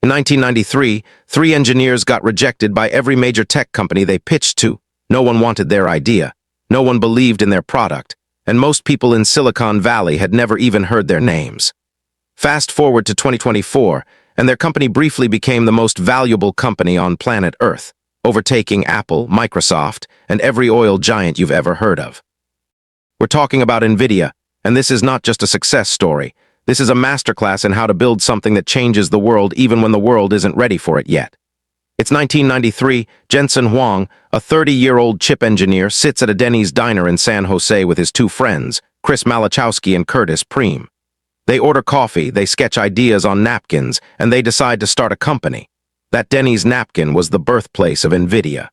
In 1993, 3 engineers got rejected by every major tech company they pitched to. No one wanted their idea. No one believed in their product. And most people in Silicon Valley had never even heard their names. Fast forward to 2024, and their company briefly became the most valuable company on planet Earth, overtaking Apple, Microsoft, and every oil giant you've ever heard of. We're talking about NVIDIA, and this is not just a success story. This is a masterclass in how to build something that changes the world even when the world isn't ready for it yet. It's 1993, Jensen Huang, a 30-year-old chip engineer, sits at a Denny's diner in San Jose with his two friends, Chris Malachowski and Curtis Preem. They order coffee, they sketch ideas on napkins, and they decide to start a company. That Denny's napkin was the birthplace of NVIDIA.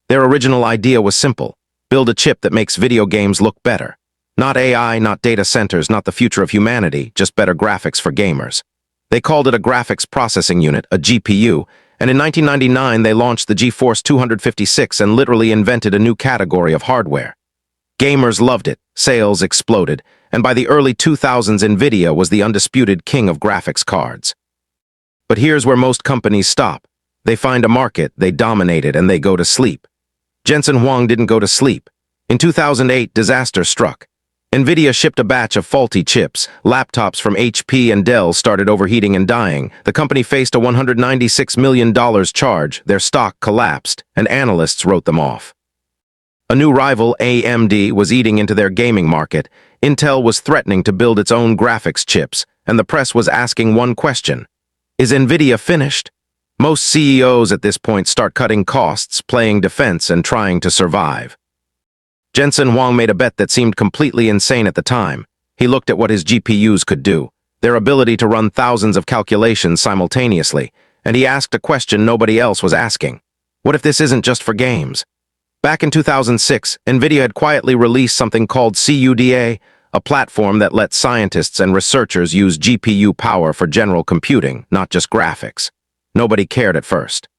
Their original idea was simple: build a chip that makes video games look better. Not AI, not data centers, not the future of humanity, just better graphics for gamers. They called it a graphics processing unit, a GPU, and in 1999 they launched the GeForce 256 and literally invented a new category of hardware. Gamers loved it, sales exploded, and by the early 2000s NVIDIA was the undisputed king of graphics cards. But here's where most companies stop. They find a market, they dominate it, and they go to sleep. Jensen Huang didn't go to sleep. In 2008, disaster struck. NVIDIA shipped a batch of faulty chips. Laptops from HP and Dell started overheating and dying. The company faced a $196 million charge. Their stock collapsed, and analysts wrote them off. A new rival, AMD, was eating into their gaming market. Intel was threatening to build its own graphics chips, and the press was asking one question: is NVIDIA finished? Most CEOs at this point start cutting costs, playing defense, and trying to survive. Jensen Huang made a bet that seemed completely insane at the time. He looked at what his GPUs could do, their ability to run thousands of calculations simultaneously, and he asked a question nobody else was asking. What if this isn't just for games? Back in 2006, NVIDIA had quietly released something called CUDA, a platform that lets scientists and researchers use GPU power for general computing, not just graphics. Nobody cared at first.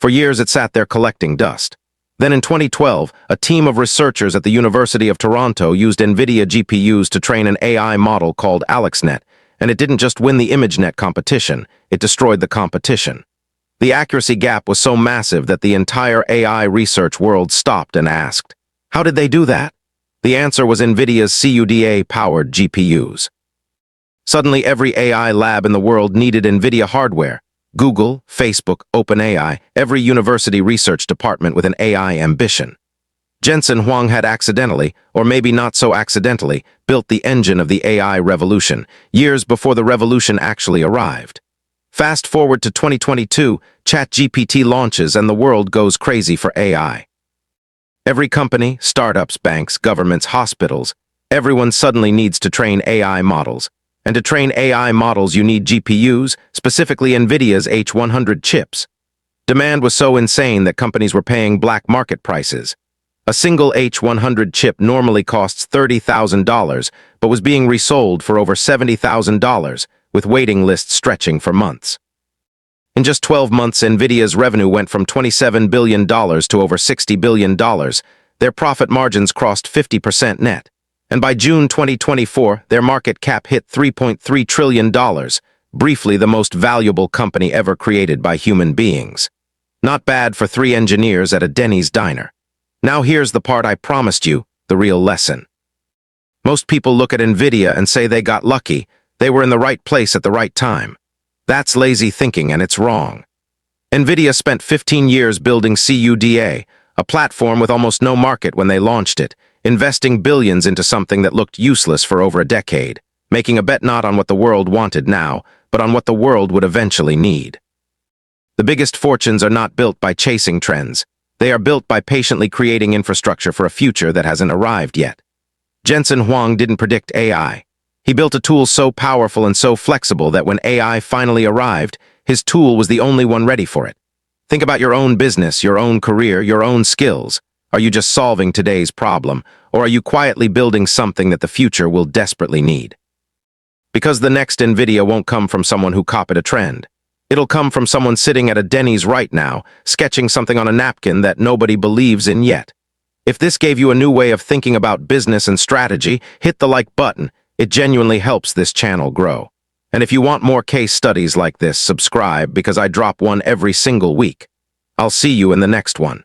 For years it sat there collecting dust. Then in 2012, a team of researchers at the University of Toronto used NVIDIA GPUs to train an AI model called AlexNet, and it didn't just win the ImageNet competition, it destroyed the competition. The accuracy gap was so massive that the entire AI research world stopped and asked, how did they do that? The answer was NVIDIA's CUDA-powered GPUs. Suddenly, every AI lab in the world needed NVIDIA hardware. Google, Facebook, OpenAI, every university research department with an AI ambition. Jensen Huang had accidentally, or maybe not so accidentally, built the engine of the AI revolution, years before the revolution actually arrived. Fast forward to 2022, ChatGPT launches and the world goes crazy for AI. Every company, startups, banks, governments, hospitals, everyone suddenly needs to train AI models. And to train AI models, you need GPUs, specifically NVIDIA's H100 chips. Demand was so insane that companies were paying black market prices. A single H100 chip normally costs $30,000, but was being resold for over $70,000, with waiting lists stretching for months. In just 12 months, NVIDIA's revenue went from $27 billion to over $60 billion. Their profit margins crossed 50% net. And by June 2024, their market cap hit $3.3 trillion, briefly the most valuable company ever created by human beings. Not bad for 3 engineers at a Denny's diner. Now here's the part I promised you, the real lesson. Most people look at NVIDIA and say they got lucky, they were in the right place at the right time. That's lazy thinking and it's wrong. NVIDIA spent 15 years building CUDA, a platform with almost no market when they launched it, investing billions into something that looked useless for over a decade, making a bet not on what the world wanted now, but on what the world would eventually need. The biggest fortunes are not built by chasing trends. They are built by patiently creating infrastructure for a future that hasn't arrived yet. Jensen Huang didn't predict AI. He built a tool so powerful and so flexible that when AI finally arrived, his tool was the only one ready for it. Think about your own business, your own career, your own skills. Are you just solving today's problem, or are you quietly building something that the future will desperately need? Because the next NVIDIA won't come from someone who copied a trend. It'll come from someone sitting at a Denny's right now, sketching something on a napkin that nobody believes in yet. If this gave you a new way of thinking about business and strategy, hit the like button. It genuinely helps this channel grow. And if you want more case studies like this, subscribe because I drop one every single week. I'll see you in the next one.